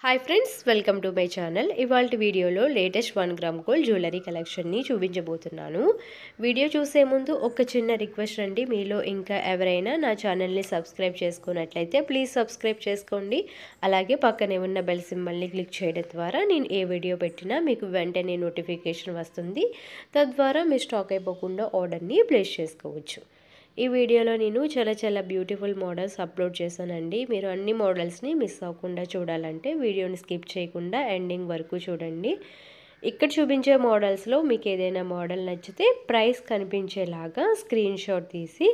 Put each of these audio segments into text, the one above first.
Hi friends, welcome to my channel. ఇవాళ వీడియోలో latest 1 gram gold jewellery కలెక్షన్ని చూపించబోతున్నాను. Video చూసే ముందు ఒక చిన్న రిక్వెస్ట్ అండి, మీలో ఇంకా ఎవరైనా నా ఛానల్ని సబ్స్క్రైబ్ చేసుకున్నట్లయితే ప్లీజ్ సబ్స్క్రైబ్ చేసుకోండి. అలాగే పక్కనే ఉన్న బెల్ సింబల్ని క్లిక్ చేయడం ద్వారా నేను ఏ వీడియో పెట్టినా మీకు వెంటనే నోటిఫికేషన్ వస్తుంది. తద్వారా మీ స్టాక్ అయిపోకుండా ఆర్డర్ని ప్లేస్ చేసుకోవచ్చు. ఈ వీడియోలో నేను చాలా బ్యూటిఫుల్ మోడల్స్ అప్లోడ్ చేశానండి. మీరు అన్ని మోడల్స్ని మిస్ అవ్వకుండా చూడాలంటే వీడియోని స్కిప్ చేయకుండా ఎండింగ్ వరకు చూడండి. ఇక్కడ చూపించే మోడల్స్లో మీకు ఏదైనా మోడల్ నచ్చితే ప్రైస్ కనిపించేలాగా స్క్రీన్ షాట్ తీసి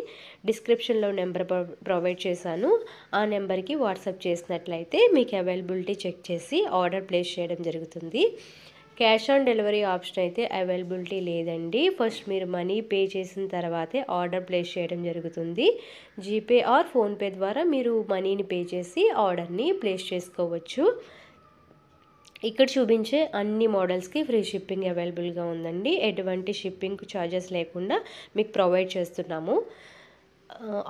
డిస్క్రిప్షన్లో నెంబర్ ప్రొవైడ్ చేశాను. ఆ నెంబర్కి వాట్సాప్ చేసినట్లయితే మీకు అవైలబిలిటీ చెక్ చేసి ఆర్డర్ ప్లేస్ చేయడం జరుగుతుంది. క్యాష్ ఆన్ డెలివరీ ఆప్షన్ అయితే అవైలబిలిటీ లేదండి. ఫస్ట్ మీరు మనీ పే చేసిన తర్వాతే ఆర్డర్ ప్లేస్ చేయడం జరుగుతుంది. జీపే ఆర్ ఫోన్పే ద్వారా మీరు మనీని పే చేసి ఆర్డర్ని ప్లేస్ చేసుకోవచ్చు. ఇక్కడ చూపించే అన్ని మోడల్స్కి ఫ్రీ షిప్పింగ్ అవైలబుల్గా ఉందండి. ఎటువంటి షిప్పింగ్ ఛార్జెస్ లేకుండా మీకు ప్రొవైడ్ చేస్తున్నాము.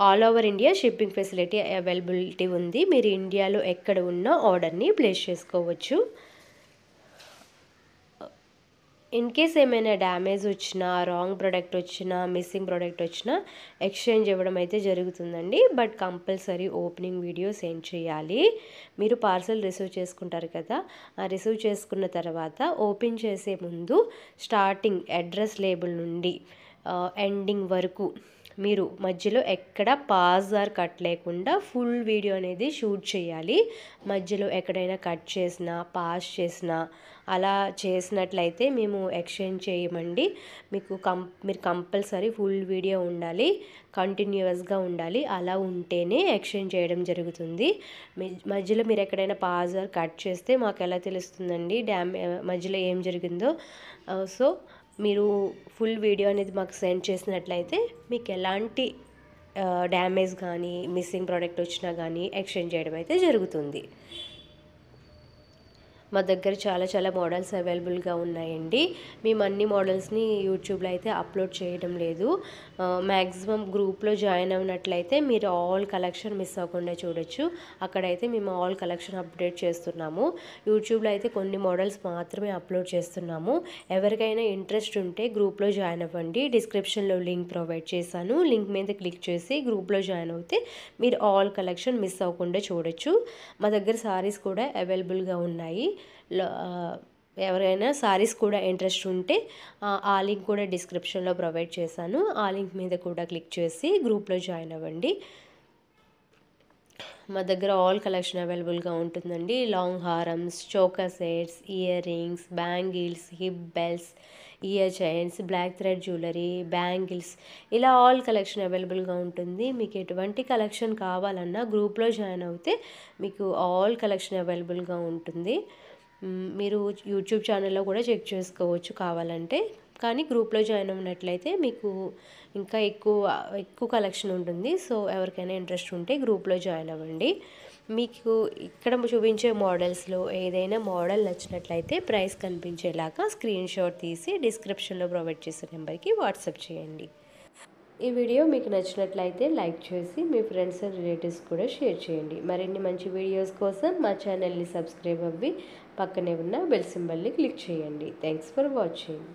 All over India shipping facility availability ఉంది. మీరు ఇండియాలో ఎక్కడ ఉన్నా ఆర్డర్ని ప్లేస్ చేసుకోవచ్చు. ఇన్ కేస్ ఏమైనా డ్యామేజ్ వచ్చినా, రాంగ్ ప్రోడక్ట్ వచ్చినా, మిస్సింగ్ ప్రోడక్ట్ వచ్చినా ఎక్స్చేంజ్ ఇవ్వడం అయితే జరుగుతుందండి. But compulsory opening video send చేయాలి. మీరు పార్సల్ రిసీవ్ చేసుకుంటారు కదా, ఆ రిసీవ్ చేసుకున్న తర్వాత ఓపెన్ చేసే ముందు స్టార్టింగ్ అడ్రస్ లేబుల్ నుండి ఎండింగ్ వరకు మీరు మధ్యలో ఎక్కడ పాజ్ ఆర్ కట్ లేకుండా ఫుల్ వీడియో అనేది షూట్ చేయాలి. మధ్యలో ఎక్కడైనా కట్ చేసినా, పాజ్ చేసినా అలా చేసినట్లయితే మేము ఎక్స్చేంజ్ చేయమండి. మీరు కంపల్సరీ ఫుల్ వీడియో ఉండాలి, కంటిన్యూస్గా ఉండాలి. అలా ఉంటేనే ఎక్స్చేంజ్ చేయడం జరుగుతుంది. మధ్యలో మీరు ఎక్కడైనా పాజ్ ఆర్ కట్ చేస్తే మాకు ఎలా తెలుస్తుందండి మధ్యలో ఏం జరిగిందో. సో మీరు ఫుల్ వీడియో అనేది మాకు సెండ్ చేసినట్లయితే మీకు ఎలాంటి డ్యామేజ్ కానీ, మిస్సింగ్ ప్రోడక్ట్ వచ్చినా కానీ ఎక్స్చేంజ్ చేయడం అయితే జరుగుతుంది. మా దగ్గర చాలా మోడల్స్ అవైలబుల్గా ఉన్నాయండి. మేము అన్ని మోడల్స్ని యూట్యూబ్లో అయితే అప్లోడ్ చేయడం లేదు. మ్యాక్సిమం గ్రూప్లో జాయిన్ అయినట్లయితే మీరు ఆల్ కలెక్షన్ మిస్ అవ్వకుండా చూడొచ్చు. అక్కడైతే మేము ఆల్ కలెక్షన్ అప్డేట్ చేస్తున్నాము. యూట్యూబ్లో అయితే కొన్ని మోడల్స్ మాత్రమే అప్లోడ్ చేస్తున్నాము. ఎవరికైనా ఇంట్రెస్ట్ ఉంటే గ్రూప్లో జాయిన్ అవ్వండి. డిస్క్రిప్షన్లో లింక్ ప్రొవైడ్ చేశాను. లింక్ మీద క్లిక్ చేసి గ్రూప్లో జాయిన్ అవుతే మీరు ఆల్ కలెక్షన్ మిస్ అవ్వకుండా చూడొచ్చు. మా దగ్గర సారీస్ కూడా అవైలబుల్గా ఉన్నాయి. ఎవరైనా సారీస్ కూడా ఇంట్రెస్ట్ ఉంటే ఆ లింక్ కూడా డిస్క్రిప్షన్లో ప్రొవైడ్ చేశాను. ఆ లింక్ మీద కూడా క్లిక్ చేసి గ్రూప్లో జాయిన్ అవ్వండి. మా దగ్గర ఆల్ కలెక్షన్ అవైలబుల్గా ఉంటుందండి. లాంగ్ హారమ్స్, choker sets, earrings, bangles, hip belts, ear chains, black thread jewellery, bangles, ఇలా ఆల్ కలెక్షన్ అవైలబుల్గా ఉంటుంది. మీకు ఎటువంటి కలెక్షన్ కావాలన్నా గ్రూప్లో జాయిన్ అవుతే మీకు ఆల్ కలెక్షన్ అవైలబుల్గా ఉంటుంది. మీరు యూట్యూబ్ ఛానల్లో కూడా చెక్ చేసుకోవచ్చు కావాలంటే. కానీ గ్రూప్లో జాయిన్ అయినట్లయితే మీకు ఇంకా ఎక్కువ కలెక్షన్ ఉంటుంది. సో ఎవరికైనా ఇంట్రెస్ట్ ఉంటే గ్రూప్లో జాయిన్ అవ్వండి. మీకు ఇక్కడ చూపించే మోడల్స్లో ఏదైనా మోడల్ నచ్చినట్లయితే ప్రైస్ కనిపించేలాగా స్క్రీన్ షాట్ తీసి డిస్క్రిప్షన్లో ప్రొవైడ్ చేసే నెంబర్కి వాట్సాప్ చేయండి. ఈ వీడియో మీకు నచ్చినట్లయితే లైక్ చేసి మీ ఫ్రెండ్స్ అండ్ రిలేటివ్స్ కూడా షేర్ చేయండి. మరిన్ని మంచి వీడియోస్ కోసం మా ఛానల్ని సబ్స్క్రైబ్ అవ్వి పక్కనే ఉన్న బెల్ సింబల్ని క్లిక్ చేయండి. Thanks for watching.